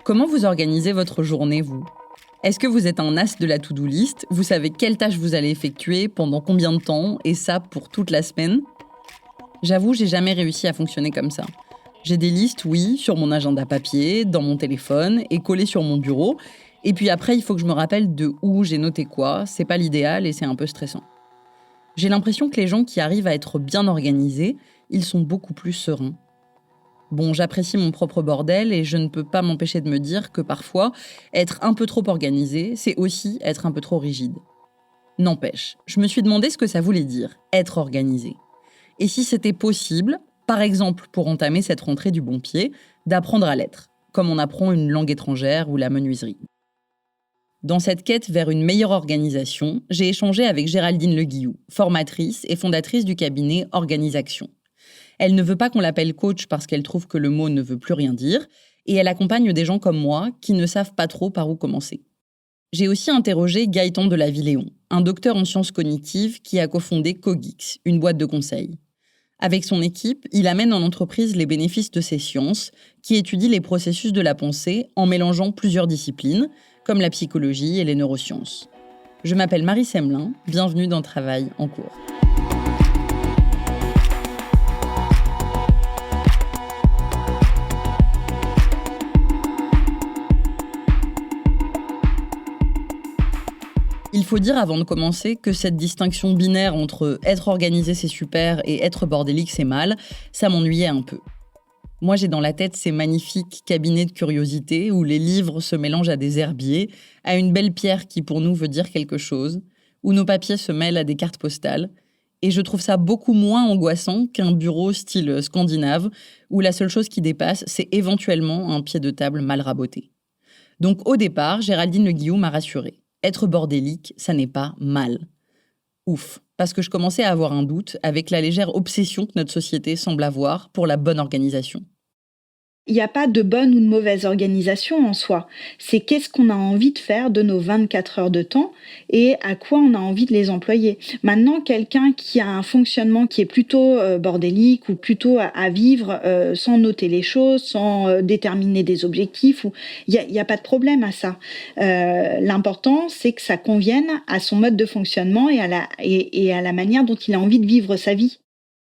Comment vous organisez votre journée, vous ? Est-ce que vous êtes un as de la to-do list ? Vous savez quelles tâches vous allez effectuer, pendant combien de temps, et ça pour toute la semaine ? J'avoue, j'ai jamais réussi à fonctionner comme ça. J'ai des listes, oui, sur mon agenda papier, dans mon téléphone, et collées sur mon bureau. Et puis après, il faut que je me rappelle de où j'ai noté quoi. C'est pas l'idéal et c'est un peu stressant. J'ai l'impression que les gens qui arrivent à être bien organisés, ils sont beaucoup plus sereins. Bon, j'apprécie mon propre bordel et je ne peux pas m'empêcher de me dire que parfois, être un peu trop organisé, c'est aussi être un peu trop rigide. N'empêche, je me suis demandé ce que ça voulait dire, être organisé. Et si c'était possible, par exemple pour entamer cette rentrée du bon pied, d'apprendre à l'être, comme on apprend une langue étrangère ou la menuiserie. Dans cette quête vers une meilleure organisation, j'ai échangé avec Géraldine Le Guillou, formatrice et fondatrice du cabinet Organisaction. Elle ne veut pas qu'on l'appelle coach parce qu'elle trouve que le mot ne veut plus rien dire, et elle accompagne des gens comme moi qui ne savent pas trop par où commencer. J'ai aussi interrogé Gaëtan de la Villéon, un docteur en sciences cognitives qui a cofondé Cogix, une boîte de conseil. Avec son équipe, il amène en entreprise les bénéfices de ces sciences, qui étudient les processus de la pensée en mélangeant plusieurs disciplines, comme la psychologie et les neurosciences. Je m'appelle Marie Semelin, bienvenue dans Travail en cours. Il faut dire avant de commencer que cette distinction binaire entre être organisé c'est super et être bordélique c'est mal, ça m'ennuyait un peu. Moi j'ai dans la tête ces magnifiques cabinets de curiosité où les livres se mélangent à des herbiers, à une belle pierre qui pour nous veut dire quelque chose, où nos papiers se mêlent à des cartes postales. Et je trouve ça beaucoup moins angoissant qu'un bureau style scandinave où la seule chose qui dépasse c'est éventuellement un pied de table mal raboté. Donc au départ, Géraldine Le Guillou m'a rassurée. Être bordélique, ça n'est pas mal. Ouf, parce que je commençais à avoir un doute avec la légère obsession que notre société semble avoir pour la bonne organisation. Il n'y a pas de bonne ou de mauvaise organisation en soi. C'est qu'est-ce qu'on a envie de faire de nos 24 heures de temps et à quoi on a envie de les employer. Maintenant, quelqu'un qui a un fonctionnement qui est plutôt bordélique ou plutôt à vivre sans noter les choses, sans déterminer des objectifs, il y a pas de problème à ça. L'important, c'est que ça convienne à son mode de fonctionnement et à la manière dont il a envie de vivre sa vie.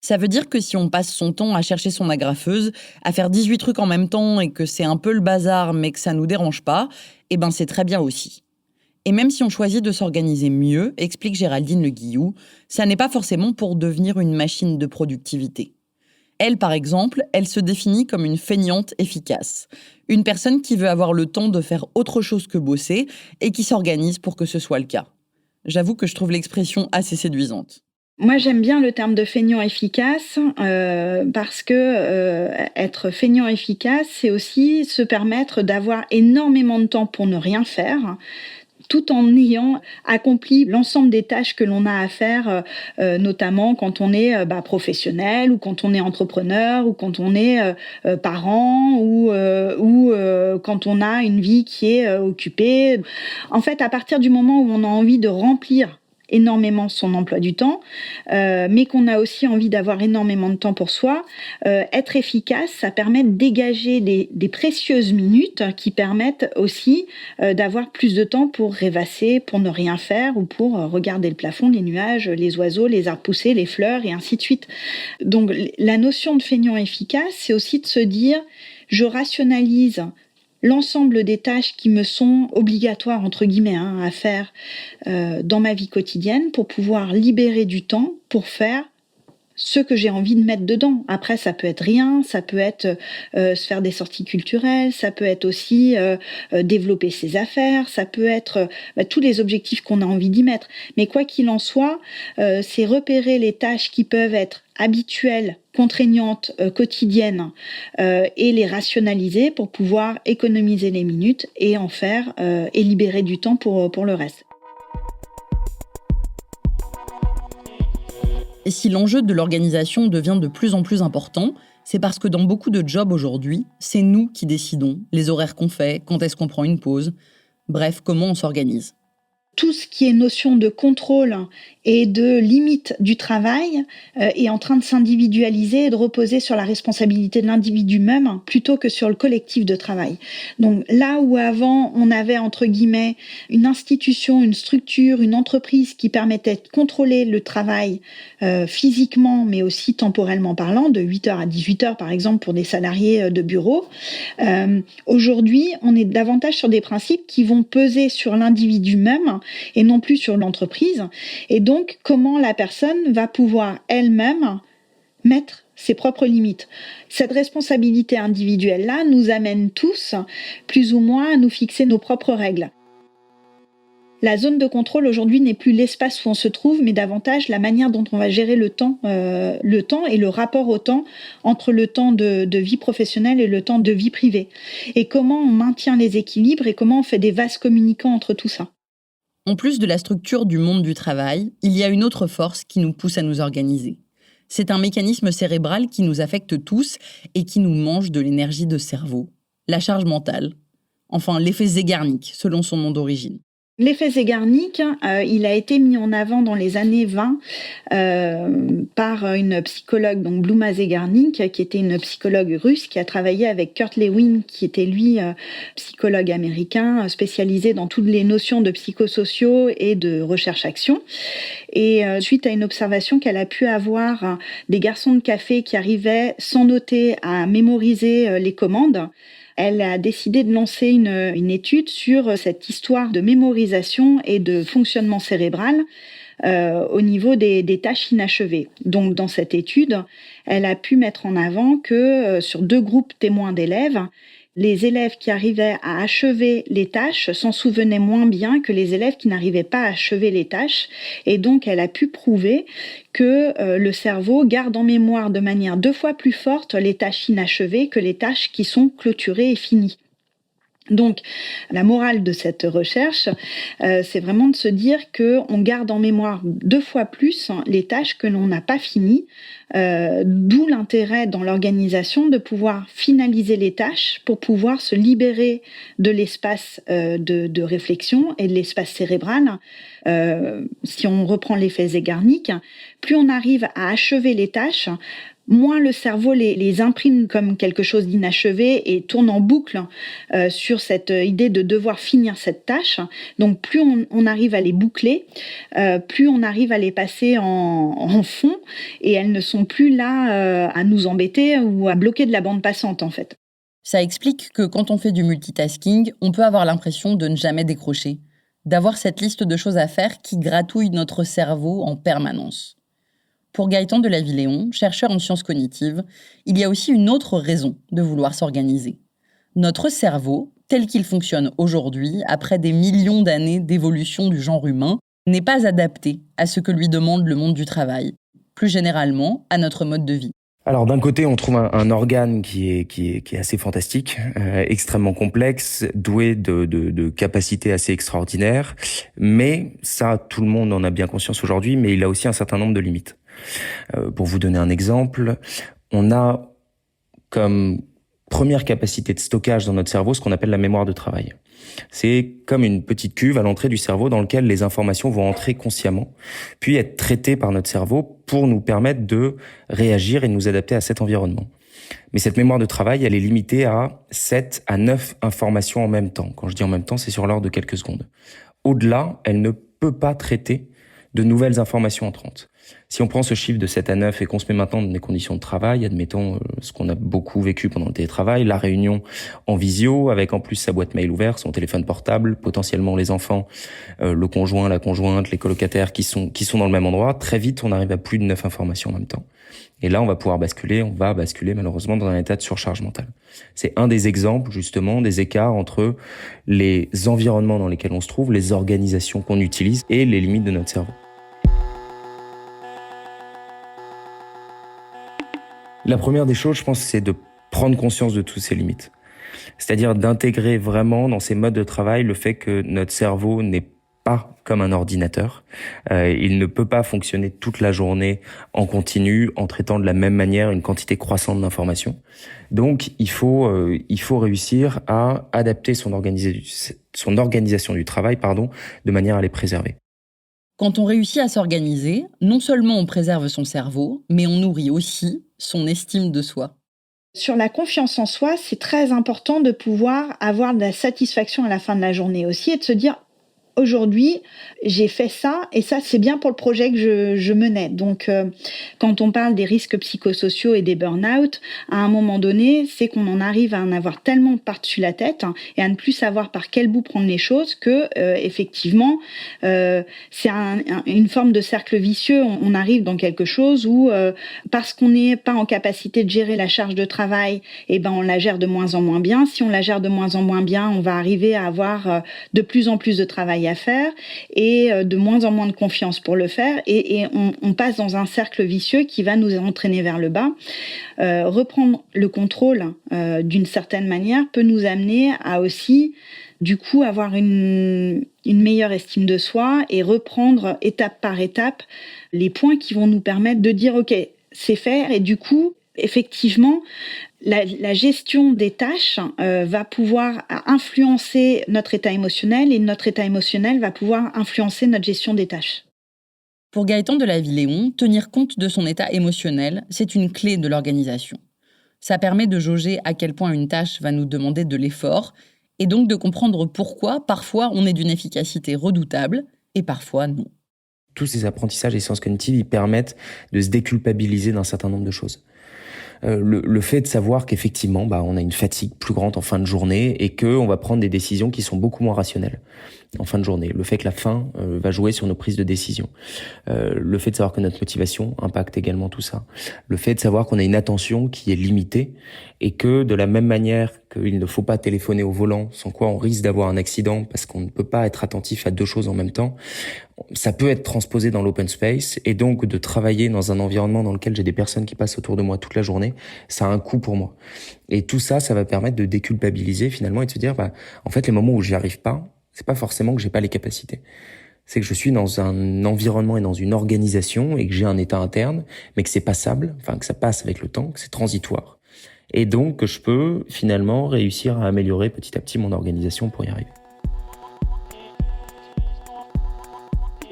Ça veut dire que si on passe son temps à chercher son agrafeuse, à faire 18 trucs en même temps et que c'est un peu le bazar mais que ça nous dérange pas, eh ben c'est très bien aussi. Et même si on choisit de s'organiser mieux, explique Géraldine Le Guillou, ça n'est pas forcément pour devenir une machine de productivité. Elle, par exemple, elle se définit comme une feignante efficace. Une personne qui veut avoir le temps de faire autre chose que bosser et qui s'organise pour que ce soit le cas. J'avoue que je trouve l'expression assez séduisante. Moi, j'aime bien le terme de feignant efficace parce que être feignant efficace, c'est aussi se permettre d'avoir énormément de temps pour ne rien faire, tout en ayant accompli l'ensemble des tâches que l'on a à faire, notamment quand on est professionnel ou quand on est entrepreneur ou quand on est parent ou quand on a une vie qui est occupée. En fait, à partir du moment où on a envie de remplir énormément son emploi du temps, mais qu'on a aussi envie d'avoir énormément de temps pour soi, être efficace, ça permet de dégager des précieuses minutes qui permettent aussi d'avoir plus de temps pour rêvasser, pour ne rien faire ou pour regarder le plafond, les nuages, les oiseaux, les arbres poussés, les fleurs et ainsi de suite. Donc la notion de feignant efficace, c'est aussi de se dire je rationalise l'ensemble des tâches qui me sont obligatoires, entre guillemets, à faire dans ma vie quotidienne pour pouvoir libérer du temps pour faire ce que j'ai envie de mettre dedans. Après, ça peut être rien, ça peut être se faire des sorties culturelles, ça peut être aussi développer ses affaires, ça peut être tous les objectifs qu'on a envie d'y mettre. Mais quoi qu'il en soit, c'est repérer les tâches qui peuvent être habituelles, contraignantes, quotidiennes, et les rationaliser pour pouvoir économiser les minutes et en faire et libérer du temps pour le reste. Et si l'enjeu de l'organisation devient de plus en plus important, c'est parce que dans beaucoup de jobs aujourd'hui, c'est nous qui décidons les horaires qu'on fait, quand est-ce qu'on prend une pause, bref, comment on s'organise. Tout ce qui est notion de contrôle et de limite du travail est en train de s'individualiser et de reposer sur la responsabilité de l'individu même plutôt que sur le collectif de travail. Donc là où avant on avait entre guillemets une institution, une structure, une entreprise qui permettait de contrôler le travail physiquement mais aussi temporellement parlant, de 8h à 18h par exemple pour des salariés de bureau, aujourd'hui on est davantage sur des principes qui vont peser sur l'individu même et non plus sur l'entreprise. Et donc, comment la personne va pouvoir elle-même mettre ses propres limites. Cette responsabilité individuelle-là nous amène tous, plus ou moins, à nous fixer nos propres règles. La zone de contrôle aujourd'hui n'est plus l'espace où on se trouve, mais davantage la manière dont on va gérer le temps et le rapport au temps entre le temps de vie professionnelle et le temps de vie privée. Et comment on maintient les équilibres et comment on fait des vases communicants entre tout ça. En plus de la structure du monde du travail, il y a une autre force qui nous pousse à nous organiser. C'est un mécanisme cérébral qui nous affecte tous et qui nous mange de l'énergie de cerveau, la charge mentale. Enfin, l'effet Zeigarnik, selon son nom d'origine. L'effet Zeigarnik, il a été mis en avant dans les années 20 par une psychologue, donc Bluma Zeigarnik, qui était une psychologue russe qui a travaillé avec Kurt Lewin, qui était lui psychologue américain spécialisé dans toutes les notions de psychosociaux et de recherche-action. Et suite à une observation qu'elle a pu avoir des garçons de café qui arrivaient sans noter à mémoriser les commandes, elle a décidé de lancer une étude sur cette histoire de mémorisation et de fonctionnement cérébral au niveau des tâches inachevées. Donc, dans cette étude, elle a pu mettre en avant que sur 2 groupes témoins d'élèves, les élèves qui arrivaient à achever les tâches s'en souvenaient moins bien que les élèves qui n'arrivaient pas à achever les tâches. Et donc, elle a pu prouver que le cerveau garde en mémoire de manière 2 fois plus forte les tâches inachevées que les tâches qui sont clôturées et finies. Donc, la morale de cette recherche, c'est vraiment de se dire qu'on garde en mémoire 2 fois plus les tâches que l'on n'a pas finies, d'où l'intérêt dans l'organisation de pouvoir finaliser les tâches pour pouvoir se libérer de l'espace de réflexion et de l'espace cérébral. Si on reprend l'effet Zeigarnik, plus on arrive à achever les tâches, moins le cerveau les imprime comme quelque chose d'inachevé et tourne en boucle sur cette idée de devoir finir cette tâche. Donc plus on arrive à les boucler, plus on arrive à les passer en fond et elles ne sont plus là à nous embêter ou à bloquer de la bande passante en fait. Ça explique que quand on fait du multitasking, on peut avoir l'impression de ne jamais décrocher, d'avoir cette liste de choses à faire qui gratouille notre cerveau en permanence. Pour Gaëtan de la Villéon, chercheur en sciences cognitives, il y a aussi une autre raison de vouloir s'organiser. Notre cerveau, tel qu'il fonctionne aujourd'hui, après des millions d'années d'évolution du genre humain, n'est pas adapté à ce que lui demande le monde du travail, plus généralement à notre mode de vie. Alors d'un côté, on trouve un organe qui est assez fantastique, extrêmement complexe, doué de capacités assez extraordinaires, mais ça, tout le monde en a bien conscience aujourd'hui, mais il a aussi un certain nombre de limites. Pour vous donner un exemple, on a comme première capacité de stockage dans notre cerveau ce qu'on appelle la mémoire de travail. C'est comme une petite cuve à l'entrée du cerveau dans laquelle les informations vont entrer consciemment, puis être traitées par notre cerveau pour nous permettre de réagir et de nous adapter à cet environnement. Mais cette mémoire de travail, elle est limitée à 7 à 9 informations en même temps. Quand je dis en même temps, c'est sur l'ordre de quelques secondes. Au-delà, elle ne peut pas traiter de nouvelles informations entrantes. Si on prend ce chiffre de 7 à 9 et qu'on se met maintenant dans des conditions de travail, admettons ce qu'on a beaucoup vécu pendant le télétravail, la réunion en visio, avec en plus sa boîte mail ouverte, son téléphone portable, potentiellement les enfants, le conjoint, la conjointe, les colocataires qui sont dans le même endroit, très vite on arrive à plus de 9 informations en même temps. Et là on va basculer malheureusement dans un état de surcharge mentale. C'est un des exemples justement des écarts entre les environnements dans lesquels on se trouve, les organisations qu'on utilise et les limites de notre cerveau. La première des choses, je pense, c'est de prendre conscience de toutes ces limites. C'est-à-dire d'intégrer vraiment dans ces modes de travail le fait que notre cerveau n'est pas comme un ordinateur. Il ne peut pas fonctionner toute la journée en continu en traitant de la même manière une quantité croissante d'informations. Donc, il faut réussir à adapter son organisation du travail, de manière à les préserver. Quand on réussit à s'organiser, non seulement on préserve son cerveau, mais on nourrit aussi son estime de soi. Sur la confiance en soi, c'est très important de pouvoir avoir de la satisfaction à la fin de la journée aussi et de se dire aujourd'hui, j'ai fait ça et ça, c'est bien pour le projet que je menais. Donc, quand on parle des risques psychosociaux et des burn-out, à un moment donné, c'est qu'on en arrive à en avoir tellement par-dessus la tête et à ne plus savoir par quel bout prendre les choses que, effectivement, c'est une forme de cercle vicieux. On arrive dans quelque chose où, parce qu'on n'est pas en capacité de gérer la charge de travail, eh ben, on la gère de moins en moins bien. Si on la gère de moins en moins bien, on va arriver à avoir de plus en plus de travail à faire et de moins en moins de confiance pour le faire et on passe dans un cercle vicieux qui va nous entraîner vers le bas. Reprendre le contrôle d'une certaine manière peut nous amener à aussi du coup avoir une meilleure estime de soi et reprendre étape par étape les points qui vont nous permettre de dire ok, c'est faire et du coup effectivement, la gestion des tâches va pouvoir influencer notre état émotionnel et notre état émotionnel va pouvoir influencer notre gestion des tâches. Pour Gaëtan de la Villéon, tenir compte de son état émotionnel, c'est une clé de l'organisation. Ça permet de jauger à quel point une tâche va nous demander de l'effort et donc de comprendre pourquoi parfois on est d'une efficacité redoutable et parfois non. Tous ces apprentissages et sciences cognitives, ils permettent de se déculpabiliser d'un certain nombre de choses. Le fait de savoir qu'effectivement, on a une fatigue plus grande en fin de journée et qu'on va prendre des décisions qui sont beaucoup moins rationnelles en fin de journée. Le fait que la faim va jouer sur nos prises de décision. Le fait de savoir que notre motivation impacte également tout ça. Le fait de savoir qu'on a une attention qui est limitée et que de la même manière qu'il ne faut pas téléphoner au volant, sans quoi on risque d'avoir un accident parce qu'on ne peut pas être attentif à deux choses en même temps, ça peut être transposé dans l'open space et donc de travailler dans un environnement dans lequel j'ai des personnes qui passent autour de moi toute la journée, ça a un coût pour moi. Et tout ça, ça va permettre de déculpabiliser finalement et de se dire, en fait, les moments où j'y arrive pas, c'est pas forcément que j'ai pas les capacités. C'est que je suis dans un environnement et dans une organisation et que j'ai un état interne, mais que c'est passable, que ça passe avec le temps, que c'est transitoire. Et donc que je peux finalement réussir à améliorer petit à petit mon organisation pour y arriver.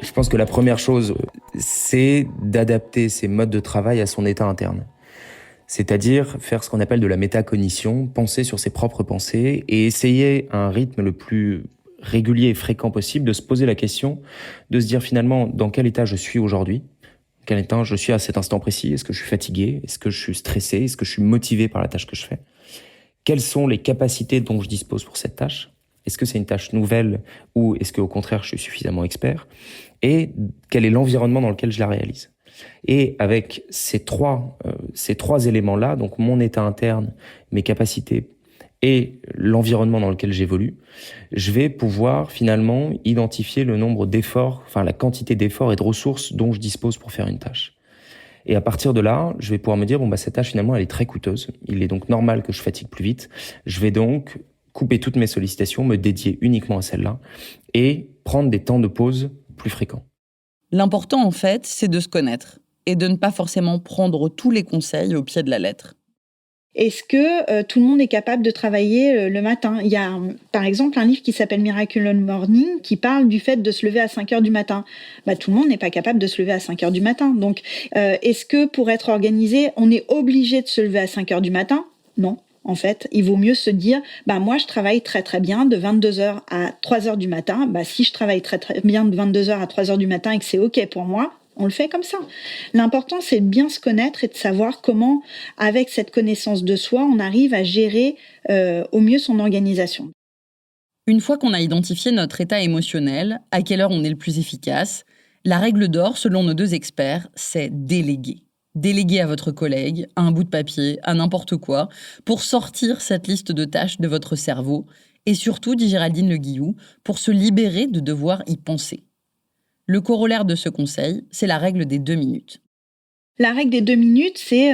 Je pense que la première chose, c'est d'adapter ses modes de travail à son état interne. C'est-à-dire faire ce qu'on appelle de la métacognition, penser sur ses propres pensées et essayer à un rythme le plus régulier et fréquent possible de se poser la question, de se dire finalement dans quel état je suis aujourd'hui, dans quel état je suis à cet instant précis, est-ce que je suis fatigué, est-ce que je suis stressé, est-ce que je suis motivé par la tâche que je fais, quelles sont les capacités dont je dispose pour cette tâche, est-ce que c'est une tâche nouvelle ou est-ce qu'au contraire je suis suffisamment expert, et quel est l'environnement dans lequel je la réalise. Et avec ces trois éléments-là, donc mon état interne, mes capacités et l'environnement dans lequel j'évolue, je vais pouvoir finalement identifier le nombre d'efforts, la quantité d'efforts et de ressources dont je dispose pour faire une tâche. Et à partir de là, je vais pouvoir me dire, cette tâche finalement elle est très coûteuse, il est donc normal que je fatigue plus vite, je vais donc couper toutes mes sollicitations, me dédier uniquement à celle-là et prendre des temps de pause plus fréquents. L'important, en fait, c'est de se connaître et de ne pas forcément prendre tous les conseils au pied de la lettre. Est-ce que tout le monde est capable de travailler le matin ? Il y a, par exemple, un livre qui s'appelle Miracle Morning qui parle du fait de se lever à 5 heures du matin. Tout le monde n'est pas capable de se lever à 5 heures du matin. Donc, est-ce que pour être organisé, on est obligé de se lever à 5 heures du matin ? Non. En fait, il vaut mieux se dire, moi, je travaille très, très bien de 22h à 3h du matin. Si je travaille très, très bien de 22h à 3h du matin et que c'est OK pour moi, on le fait comme ça. L'important, c'est de bien se connaître et de savoir comment, avec cette connaissance de soi, on arrive à gérer au mieux son organisation. Une fois qu'on a identifié notre état émotionnel, à quelle heure on est le plus efficace, la règle d'or, selon nos deux experts, c'est déléguer. Déléguer à votre collègue, à un bout de papier, à n'importe quoi, pour sortir cette liste de tâches de votre cerveau, et surtout, dit Géraldine Le Guillou, pour se libérer de devoir y penser. Le corollaire de ce conseil, c'est la règle des 2 minutes. La règle des 2 minutes, c'est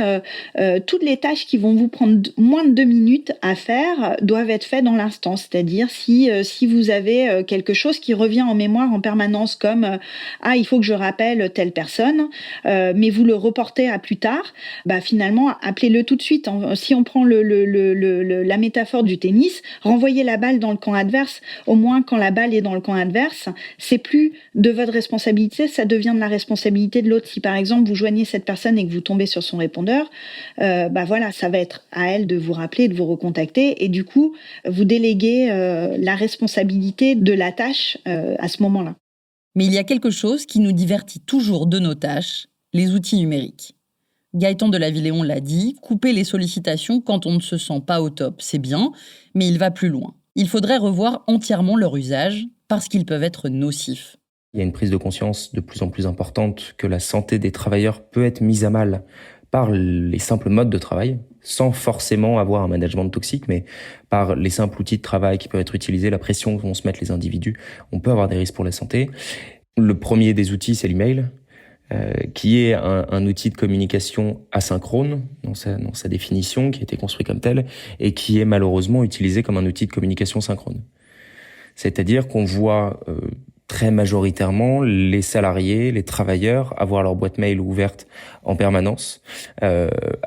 toutes les tâches qui vont vous prendre moins de 2 minutes à faire doivent être faites dans l'instant. C'est-à-dire si vous avez quelque chose qui revient en mémoire en permanence comme ah, il faut que je rappelle telle personne, mais vous le reportez à plus tard, bah finalement appelez-le tout de suite. Si on prend la métaphore du tennis, renvoyer la balle dans le camp adverse. Au moins quand la balle est dans le camp adverse, c'est plus de votre responsabilité, ça devient de la responsabilité de l'autre. Si par exemple vous joignez cette personne et que vous tombez sur son répondeur, bah voilà, ça va être à elle de vous rappeler, de vous recontacter, et du coup, vous déléguez la responsabilité de la tâche à ce moment-là. Mais il y a quelque chose qui nous divertit toujours de nos tâches, les outils numériques. Gaëtan de la Villéon l'a dit, couper les sollicitations quand on ne se sent pas au top, c'est bien, mais il va plus loin. Il faudrait revoir entièrement leur usage, parce qu'ils peuvent être nocifs. Il y a une prise de conscience de plus en plus importante que la santé des travailleurs peut être mise à mal par les simples modes de travail, sans forcément avoir un management toxique, mais par les simples outils de travail qui peuvent être utilisés, la pression que vont se mettre les individus. On peut avoir des risques pour la santé. Le premier des outils, c'est l'email, qui est un outil de communication asynchrone dans sa définition, qui a été construit comme tel, et qui est malheureusement utilisé comme un outil de communication synchrone. C'est-à-dire qu'on voit très majoritairement les salariés, les travailleurs avoir leur boîte mail ouverte en permanence,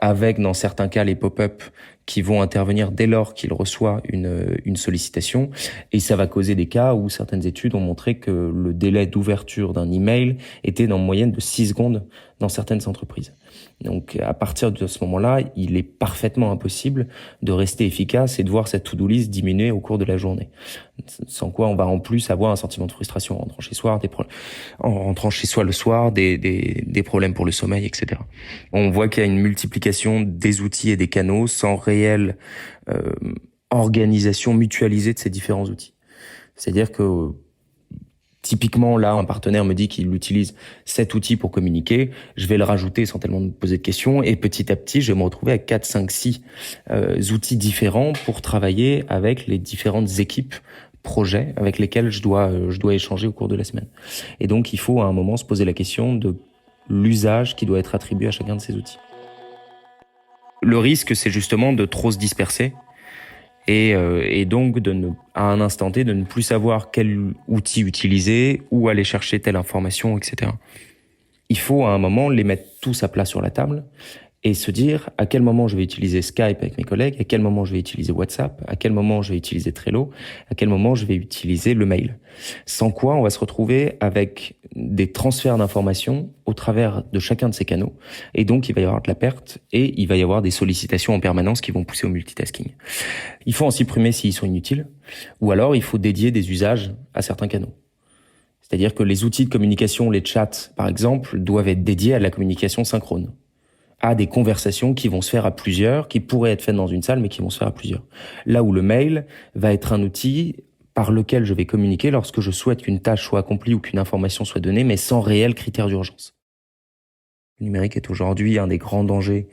avec dans certains cas les pop-up qui vont intervenir dès lors qu'il reçoit une sollicitation, et ça va causer des cas où certaines études ont montré que le délai d'ouverture d'un email était en moyenne de 6 secondes dans certaines entreprises. Donc à partir de ce moment-là, il est parfaitement impossible de rester efficace et de voir cette to-do list diminuer au cours de la journée. Sans quoi on va en plus avoir un sentiment de frustration en rentrant chez soi, en rentrant chez soi le soir, des problèmes pour le sommeil, etc. On voit qu'il y a une multiplication des outils et des canaux sans réelle organisation mutualisée de ces différents outils. C'est-à-dire que typiquement, là, un partenaire me dit qu'il utilise cet outil pour communiquer. Je vais le rajouter sans tellement me poser de questions. Et petit à petit, je vais me retrouver avec 4, 5, 6 outils différents pour travailler avec les différentes équipes projets avec lesquels je dois échanger au cours de la semaine. Et donc, il faut à un moment se poser la question de l'usage qui doit être attribué à chacun de ces outils. Le risque, c'est justement de trop se disperser. Et donc, à un instant T, de ne plus savoir quel outil utiliser, où aller chercher telle information, etc. Il faut à un moment les mettre tous à plat sur la table et se dire à quel moment je vais utiliser Skype avec mes collègues, à quel moment je vais utiliser WhatsApp, à quel moment je vais utiliser Trello, à quel moment je vais utiliser le mail. Sans quoi, on va se retrouver avec des transferts d'informations au travers de chacun de ces canaux. Et donc, il va y avoir de la perte et il va y avoir des sollicitations en permanence qui vont pousser au multitasking. Il faut en supprimer s'ils sont inutiles, ou alors il faut dédier des usages à certains canaux. C'est-à-dire que les outils de communication, les chats, par exemple, doivent être dédiés à la communication synchrone, à des conversations qui vont se faire à plusieurs, qui pourraient être faites dans une salle, mais qui vont se faire à plusieurs. Là où le mail va être un outil par lequel je vais communiquer lorsque je souhaite qu'une tâche soit accomplie ou qu'une information soit donnée, mais sans réel critère d'urgence. Le numérique est aujourd'hui un des grands dangers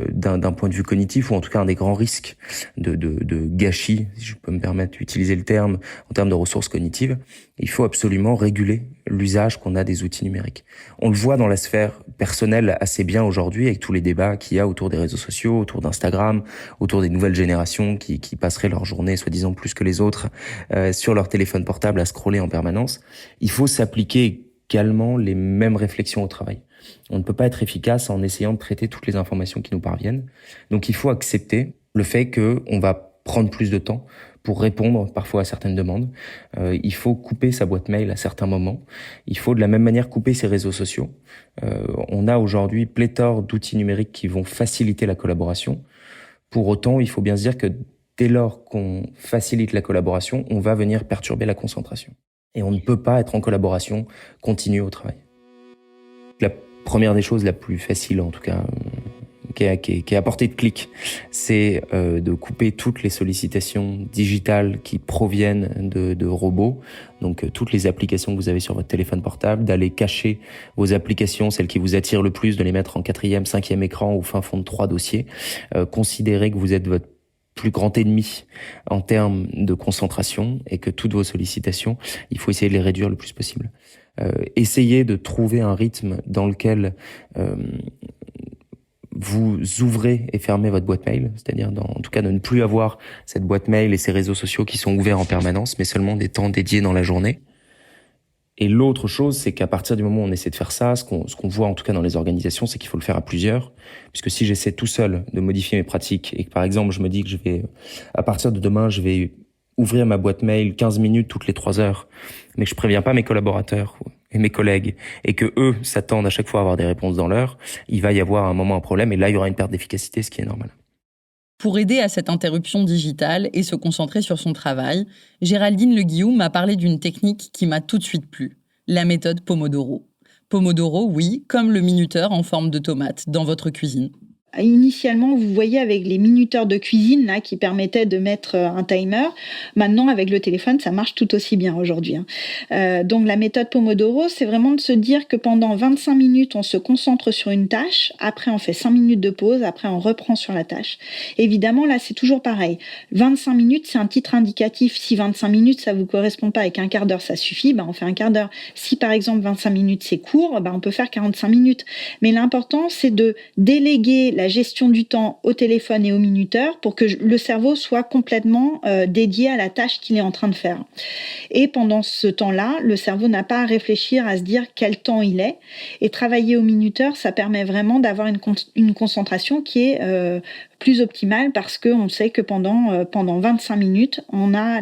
d'un point de vue cognitif, ou en tout cas un des grands risques de gâchis, si je peux me permettre d'utiliser le terme, en termes de ressources cognitives. Il faut absolument réguler l'usage qu'on a des outils numériques. On le voit dans la sphère personnelle assez bien aujourd'hui, avec tous les débats qu'il y a autour des réseaux sociaux, autour d'Instagram, autour des nouvelles générations qui passeraient leur journée, soi-disant plus que les autres, sur leur téléphone portable à scroller en permanence. Il faut s'appliquer également les mêmes réflexions au travail. On ne peut pas être efficace en essayant de traiter toutes les informations qui nous parviennent. Donc il faut accepter le fait qu'on va prendre plus de temps pour répondre parfois à certaines demandes. Il faut couper sa boîte mail à certains moments. Il faut de la même manière couper ses réseaux sociaux. On a aujourd'hui pléthore d'outils numériques qui vont faciliter la collaboration. Pour autant, il faut bien se dire que dès lors qu'on facilite la collaboration, on va venir perturber la concentration. Et on ne peut pas être en collaboration continue au travail. La première des choses, la plus facile en tout cas, qui est à portée de clic, c'est de couper toutes les sollicitations digitales qui proviennent de robots, donc toutes les applications que vous avez sur votre téléphone portable, d'aller cacher vos applications, celles qui vous attirent le plus, de les mettre en 4e, 5e écran ou fin fond de 3 dossiers. Considérez que vous êtes votre plus grand ennemi en termes de concentration et que toutes vos sollicitations, il faut essayer de les réduire le plus possible. Essayez de trouver un rythme dans lequel vous ouvrez et fermez votre boîte mail, c'est-à-dire en tout cas de ne plus avoir cette boîte mail et ces réseaux sociaux qui sont ouverts en permanence, mais seulement des temps dédiés dans la journée. Et l'autre chose, c'est qu'à partir du moment où on essaie de faire ça, ce qu'on voit en tout cas dans les organisations, c'est qu'il faut le faire à plusieurs. Puisque si j'essaie tout seul de modifier mes pratiques et que par exemple je me dis que à partir de demain, je vais ouvrir ma boîte mail 15 minutes toutes les 3 heures, mais que je préviens pas mes collaborateurs et mes collègues et que eux s'attendent à chaque fois à avoir des réponses dans l'heure, il va y avoir un moment un problème et là il y aura une perte d'efficacité, ce qui est normal. Pour aider à cette interruption digitale et se concentrer sur son travail, Géraldine Le Guillaume m'a parlé d'une technique qui m'a tout de suite plu, la méthode Pomodoro. Pomodoro, oui, comme le minuteur en forme de tomate dans votre cuisine. Initialement, vous voyez avec les minuteurs de cuisine là, qui permettaient de mettre un timer. Maintenant, avec le téléphone, ça marche tout aussi bien aujourd'hui. Donc la méthode Pomodoro, c'est vraiment de se dire que pendant 25 minutes, on se concentre sur une tâche. Après, on fait 5 minutes de pause. Après, on reprend sur la tâche. Évidemment, là, c'est toujours pareil. 25 minutes, c'est un titre indicatif. Si 25 minutes, ça vous correspond pas et qu'un quart d'heure, ça suffit, on fait un quart d'heure. Si par exemple 25 minutes, c'est court, on peut faire 45 minutes. Mais l'important, c'est de déléguer la gestion du temps au téléphone et au minuteur pour que le cerveau soit complètement dédié à la tâche qu'il est en train de faire. Et pendant ce temps-là, le cerveau n'a pas à réfléchir, à se dire quel temps il est. Et travailler au minuteur, ça permet vraiment d'avoir une concentration qui est plus optimale parce qu'on sait que pendant 25 minutes, on a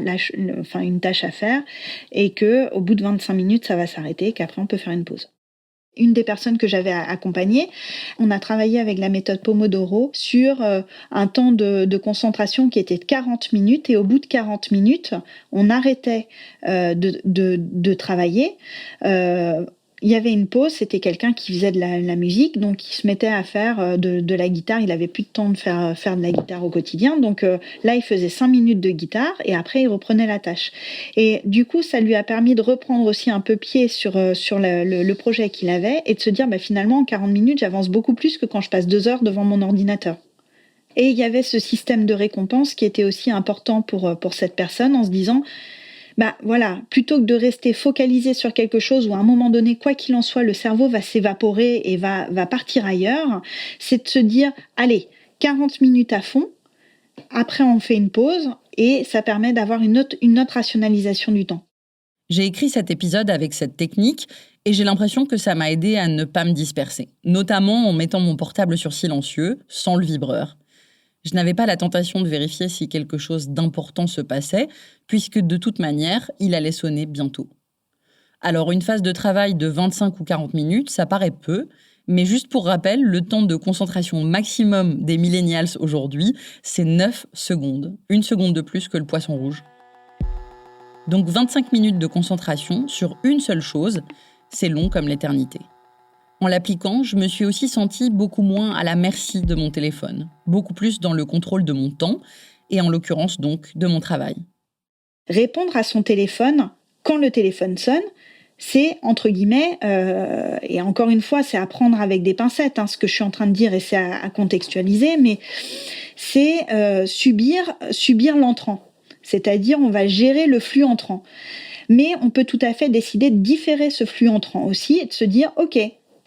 une tâche à faire et qu'au bout de 25 minutes, ça va s'arrêter et qu'après, on peut faire une pause. Une des personnes que j'avais accompagnée, on a travaillé avec la méthode Pomodoro sur un temps de concentration qui était de 40 minutes et au bout de 40 minutes, on arrêtait de travailler. Il y avait une pause, c'était quelqu'un qui faisait de la musique, donc il se mettait à faire de la guitare. Il avait plus de temps de faire de la guitare au quotidien, donc là il faisait 5 minutes de guitare et après il reprenait la tâche. Et du coup, ça lui a permis de reprendre aussi un peu pied sur le projet qu'il avait et de se dire finalement en 40 minutes j'avance beaucoup plus que quand je passe 2 heures devant mon ordinateur. Et il y avait ce système de récompense qui était aussi important pour cette personne en se disant voilà, plutôt que de rester focalisé sur quelque chose où à un moment donné, quoi qu'il en soit, le cerveau va s'évaporer et va partir ailleurs, c'est de se dire, allez, 40 minutes à fond, après on fait une pause et ça permet d'avoir une autre rationalisation du temps. J'ai écrit cet épisode avec cette technique et j'ai l'impression que ça m'a aidé à ne pas me disperser, notamment en mettant mon portable sur silencieux, sans le vibreur. Je n'avais pas la tentation de vérifier si quelque chose d'important se passait, puisque de toute manière, il allait sonner bientôt. Alors une phase de travail de 25 ou 40 minutes, ça paraît peu, mais juste pour rappel, le temps de concentration maximum des millennials aujourd'hui, c'est 9 secondes. 1 seconde de plus que le poisson rouge. Donc 25 minutes de concentration sur une seule chose, c'est long comme l'éternité. En l'appliquant, je me suis aussi sentie beaucoup moins à la merci de mon téléphone, beaucoup plus dans le contrôle de mon temps, et en l'occurrence donc de mon travail. Répondre à son téléphone quand le téléphone sonne, c'est, entre guillemets, et encore une fois, c'est à prendre avec des pincettes, ce que je suis en train de dire, et c'est à contextualiser, mais c'est subir l'entrant. C'est-à-dire, on va gérer le flux entrant. Mais on peut tout à fait décider de différer ce flux entrant aussi et de se dire, OK,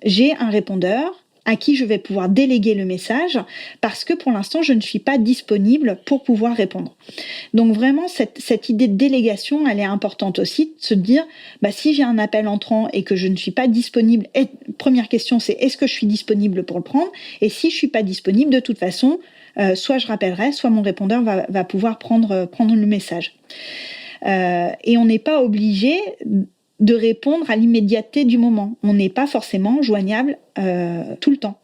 j'ai un répondeur à qui je vais pouvoir déléguer le message parce que pour l'instant, je ne suis pas disponible pour pouvoir répondre. Donc vraiment, cette idée de délégation, elle est importante aussi, de se dire, si j'ai un appel entrant et que je ne suis pas disponible, première question, c'est est-ce que je suis disponible pour le prendre ? Et si je ne suis pas disponible, de toute façon, soit je rappellerai, soit mon répondeur va pouvoir prendre le message. Et on n'est pas obligé de répondre à l'immédiateté du moment. On n'est pas forcément joignable tout le temps.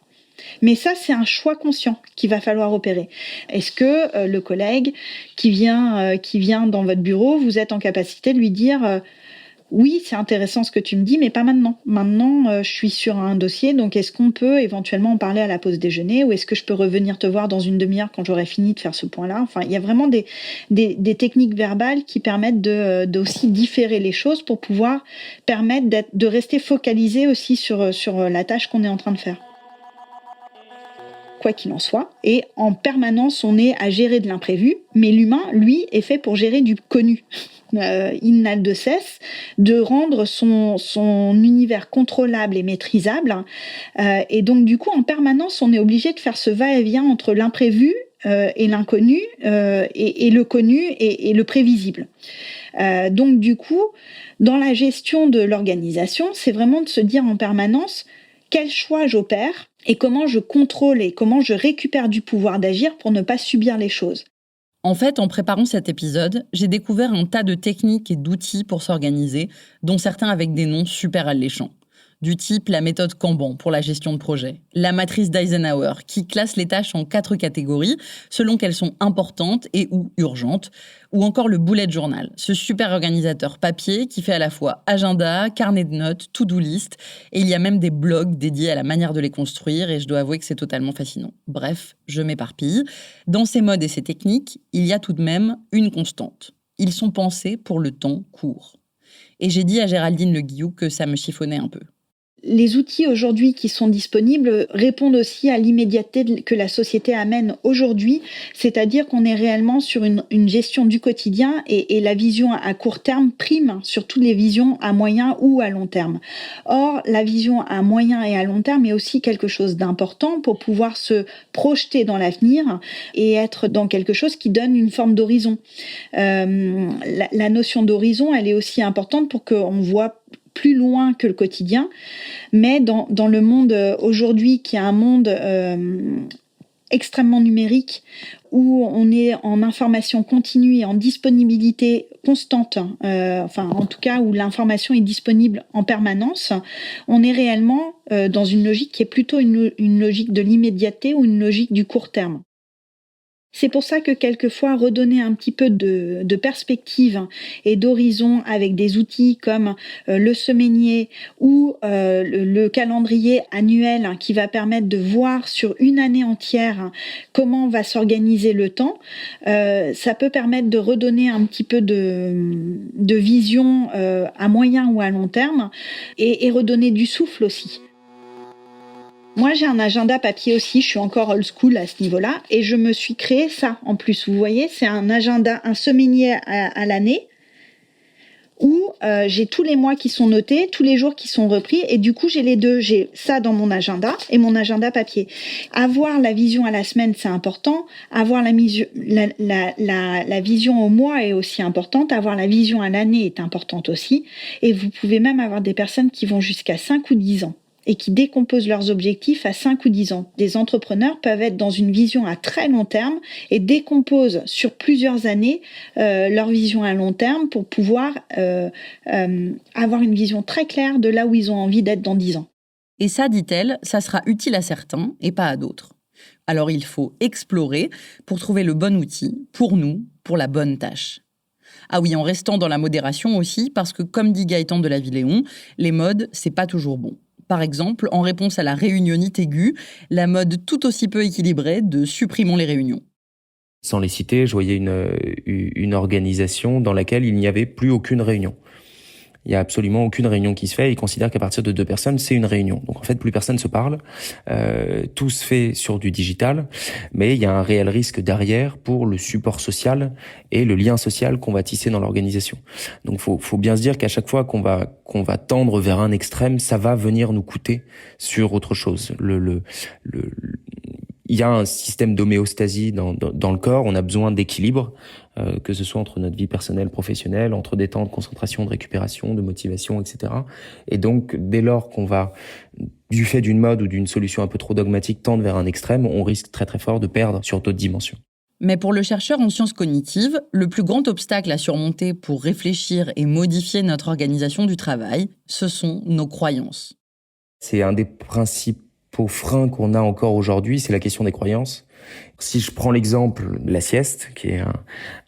Mais ça, c'est un choix conscient qu'il va falloir opérer. Est-ce que le collègue qui vient dans votre bureau, vous êtes en capacité de lui dire oui, c'est intéressant ce que tu me dis, mais pas maintenant. Maintenant, je suis sur un dossier, donc est-ce qu'on peut éventuellement en parler à la pause déjeuner ou est-ce que je peux revenir te voir dans une demi-heure quand j'aurai fini de faire ce point-là ? Enfin, il y a vraiment des techniques verbales qui permettent d'aussi différer les choses pour pouvoir permettre de rester focalisé aussi sur la tâche qu'on est en train de faire. quoi qu'il en soit. Et en permanence, on est à gérer de l'imprévu, mais l'humain, lui, est fait pour gérer du connu. Il n'a de cesse de rendre son univers contrôlable et maîtrisable. Et donc, du coup, en permanence, on est obligé de faire ce va-et-vient entre l'imprévu et l'inconnu, et le connu et le prévisible. Donc, du coup, dans la gestion de l'organisation, c'est vraiment de se dire en permanence quel choix j'opère et comment je contrôle et comment je récupère du pouvoir d'agir pour ne pas subir les choses. En fait, en préparant cet épisode, j'ai découvert un tas de techniques et d'outils pour s'organiser, dont certains avec des noms super alléchants. Du type la méthode Kanban pour la gestion de projet, la matrice d'Eisenhower qui classe les tâches en 4 catégories selon qu'elles sont importantes et ou urgentes, ou encore le bullet journal, ce super organisateur papier qui fait à la fois agenda, carnet de notes, to-do list, et il y a même des blogs dédiés à la manière de les construire et je dois avouer que c'est totalement fascinant. Bref, je m'éparpille. Dans ces modes et ces techniques, il y a tout de même une constante. Ils sont pensés pour le temps court. Et j'ai dit à Géraldine Le Guillou que ça me chiffonnait un peu. Les outils aujourd'hui qui sont disponibles répondent aussi à l'immédiateté que la société amène aujourd'hui, c'est-à-dire qu'on est réellement sur une gestion du quotidien et la vision à court terme prime sur toutes les visions à moyen ou à long terme. Or, la vision à moyen et à long terme est aussi quelque chose d'important pour pouvoir se projeter dans l'avenir et être dans quelque chose qui donne une forme d'horizon. La notion d'horizon, elle est aussi importante pour qu'on voit plus loin que le quotidien, mais dans le monde aujourd'hui qui est un monde extrêmement numérique, où on est en information continue et en disponibilité constante, en tout cas où l'information est disponible en permanence, on est réellement dans une logique qui est plutôt une logique de l'immédiateté ou une logique du court terme. C'est pour ça que quelquefois redonner un petit peu de perspective et d'horizon avec des outils comme le semainier ou le calendrier annuel qui va permettre de voir sur une année entière comment va s'organiser le temps, ça peut permettre de redonner un petit peu de vision à moyen ou à long terme et redonner du souffle aussi. Moi, j'ai un agenda papier aussi, je suis encore old school à ce niveau-là, et je me suis créé ça en plus. Vous voyez, c'est un agenda, un semainier à l'année, où j'ai tous les mois qui sont notés, tous les jours qui sont repris, et du coup, j'ai les deux. J'ai ça dans mon agenda et mon agenda papier. Avoir la vision à la semaine, c'est important. Avoir la vision au mois est aussi importante. Avoir la vision à l'année est importante aussi. Et vous pouvez même avoir des personnes qui vont jusqu'à 5 ou 10 ans. Et qui décomposent leurs objectifs à 5 ou 10 ans. Des entrepreneurs peuvent être dans une vision à très long terme et décomposent sur plusieurs années leur vision à long terme pour pouvoir avoir une vision très claire de là où ils ont envie d'être dans 10 ans. Et ça, dit-elle, ça sera utile à certains et pas à d'autres. Alors il faut explorer pour trouver le bon outil, pour nous, pour la bonne tâche. Ah oui, en restant dans la modération aussi, parce que comme dit Gaëtan de la Villéon, les modes, c'est pas toujours bon. Par exemple, en réponse à la réunionnite aiguë, la mode tout aussi peu équilibrée de supprimons les réunions. Sans les citer, je voyais une organisation dans laquelle il n'y avait plus aucune réunion. Il y a absolument aucune réunion qui se fait. Ils considèrent qu'à partir de 2 personnes, c'est une réunion. Donc en fait, plus personne se parle. Tout se fait sur du digital, mais il y a un réel risque derrière pour le support social et le lien social qu'on va tisser dans l'organisation. Donc faut bien se dire qu'à chaque fois qu'on va tendre vers un extrême, ça va venir nous coûter sur autre chose. Il y a un système d'homéostasie dans le corps. On a besoin d'équilibre, que ce soit entre notre vie personnelle, professionnelle, entre des temps de concentration, de récupération, de motivation, etc. Et donc, dès lors qu'on va, du fait d'une mode ou d'une solution un peu trop dogmatique, tendre vers un extrême, on risque très très fort de perdre sur d'autres dimensions. Mais pour le chercheur en sciences cognitives, le plus grand obstacle à surmonter pour réfléchir et modifier notre organisation du travail, ce sont nos croyances. C'est un des principaux freins qu'on a encore aujourd'hui, c'est la question des croyances. Si je prends l'exemple de la sieste, qui est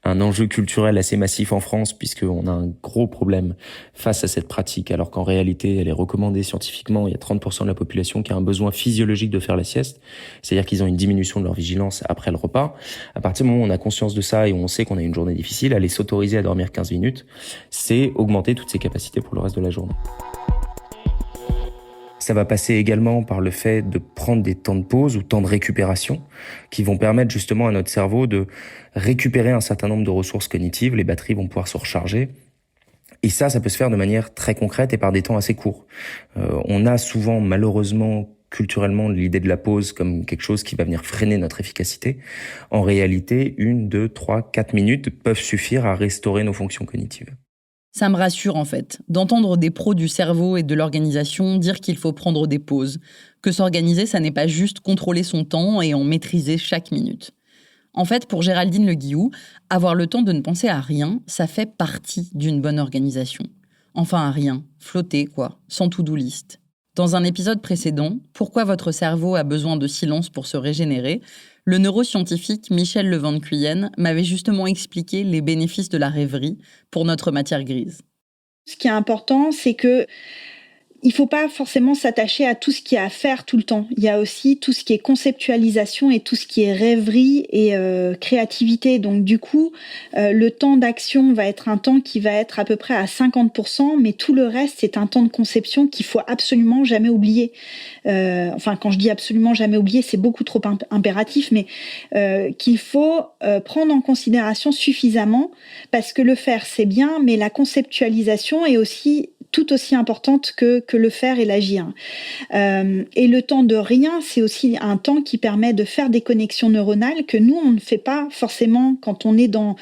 un enjeu culturel assez massif en France, puisqu'on a un gros problème face à cette pratique, alors qu'en réalité, elle est recommandée scientifiquement. Il y a 30% de la population qui a un besoin physiologique de faire la sieste, c'est-à-dire qu'ils ont une diminution de leur vigilance après le repas. À partir du moment où on a conscience de ça et où on sait qu'on a une journée difficile, aller s'autoriser à dormir 15 minutes, c'est augmenter toutes ses capacités pour le reste de la journée. Ça va passer également par le fait de prendre des temps de pause ou temps de récupération qui vont permettre justement à notre cerveau de récupérer un certain nombre de ressources cognitives. Les batteries vont pouvoir se recharger. Et ça peut se faire de manière très concrète et par des temps assez courts. On a souvent, malheureusement, culturellement, l'idée de la pause comme quelque chose qui va venir freiner notre efficacité. En réalité, 1, 2, 3, 4 minutes peuvent suffire à restaurer nos fonctions cognitives. Ça me rassure en fait, d'entendre des pros du cerveau et de l'organisation dire qu'il faut prendre des pauses, que s'organiser, ça n'est pas juste contrôler son temps et en maîtriser chaque minute. En fait, pour Géraldine Le Guillou, avoir le temps de ne penser à rien, ça fait partie d'une bonne organisation. Enfin à rien, flotter quoi, sans to-do list. Dans un épisode précédent, Pourquoi votre cerveau a besoin de silence pour se régénérer, le neuroscientifique Michel Le Van Cuyen m'avait justement expliqué les bénéfices de la rêverie pour notre matière grise. Ce qui est important, c'est que il ne faut pas forcément s'attacher à tout ce qui est à faire tout le temps. Il y a aussi tout ce qui est conceptualisation et tout ce qui est rêverie et créativité. Donc du coup, le temps d'action va être un temps qui va être à peu près à 50%, mais tout le reste, c'est un temps de conception qu'il faut absolument jamais oublier. Quand je dis absolument jamais oublier, c'est beaucoup trop impératif, mais qu'il faut prendre en considération suffisamment, parce que le faire, c'est bien, mais la conceptualisation est aussi tout aussi importante que le faire et l'agir. Et le temps de rien, c'est aussi un temps qui permet de faire des connexions neuronales que nous, on ne fait pas forcément quand on est dans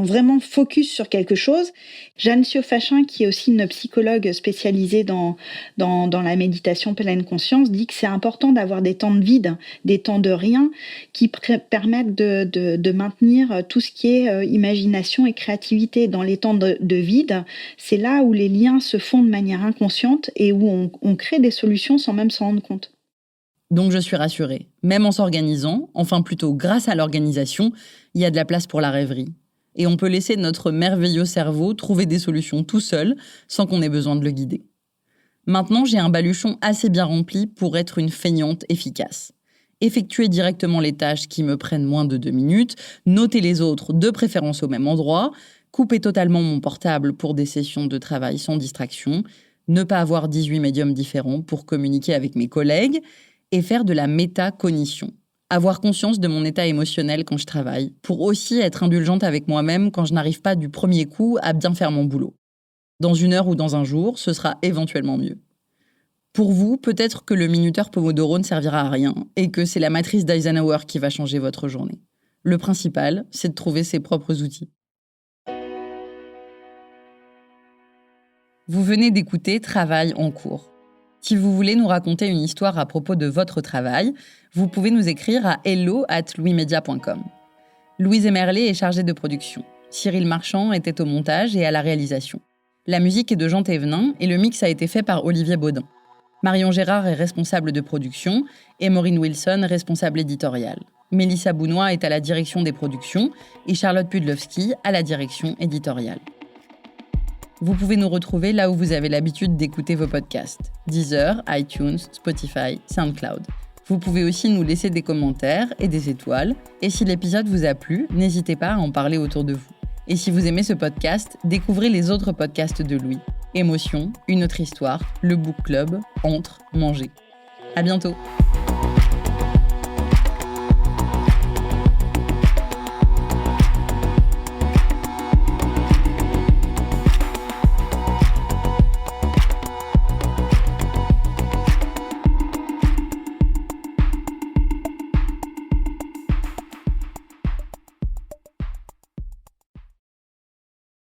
vraiment focus sur quelque chose. Jeanne Siofachin, qui est aussi une psychologue spécialisée dans la méditation pleine conscience, dit que c'est important d'avoir des temps de vide, des temps de rien, qui permettent de maintenir tout ce qui est imagination et créativité. Dans les temps de vide, c'est là où les liens se font de manière inconsciente et où on crée des solutions sans même s'en rendre compte. Donc je suis rassurée. Même en s'organisant, enfin plutôt grâce à l'organisation, il y a de la place pour la rêverie. Et on peut laisser notre merveilleux cerveau trouver des solutions tout seul, sans qu'on ait besoin de le guider. Maintenant, j'ai un baluchon assez bien rempli pour être une feignante efficace. Effectuer directement les tâches qui me prennent moins de 2 minutes, noter les autres de préférence au même endroit, couper totalement mon portable pour des sessions de travail sans distraction, ne pas avoir 18 médiums différents pour communiquer avec mes collègues et faire de la métacognition. Avoir conscience de mon état émotionnel quand je travaille, pour aussi être indulgente avec moi-même quand je n'arrive pas du premier coup à bien faire mon boulot. Dans 1 heure ou dans un jour, ce sera éventuellement mieux. Pour vous, peut-être que le minuteur Pomodoro ne servira à rien et que c'est la matrice d'Eisenhower qui va changer votre journée. Le principal, c'est de trouver ses propres outils. Vous venez d'écouter Travail en cours. Si vous voulez nous raconter une histoire à propos de votre travail, vous pouvez nous écrire à hello@louismedia.com. Louise Emerlé est chargée de production. Cyril Marchand était au montage et à la réalisation. La musique est de Jean Thévenin et le mix a été fait par Olivier Baudin. Marion Gérard est responsable de production et Maureen Wilson responsable éditoriale. Mélissa Bounois est à la direction des productions et Charlotte Pudlowski à la direction éditoriale. Vous pouvez nous retrouver là où vous avez l'habitude d'écouter vos podcasts. Deezer, iTunes, Spotify, SoundCloud. Vous pouvez aussi nous laisser des commentaires et des étoiles. Et si l'épisode vous a plu, n'hésitez pas à en parler autour de vous. Et si vous aimez ce podcast, découvrez les autres podcasts de Louis. Émotion, Une autre histoire, Le Book Club, Entre, Manger. À bientôt.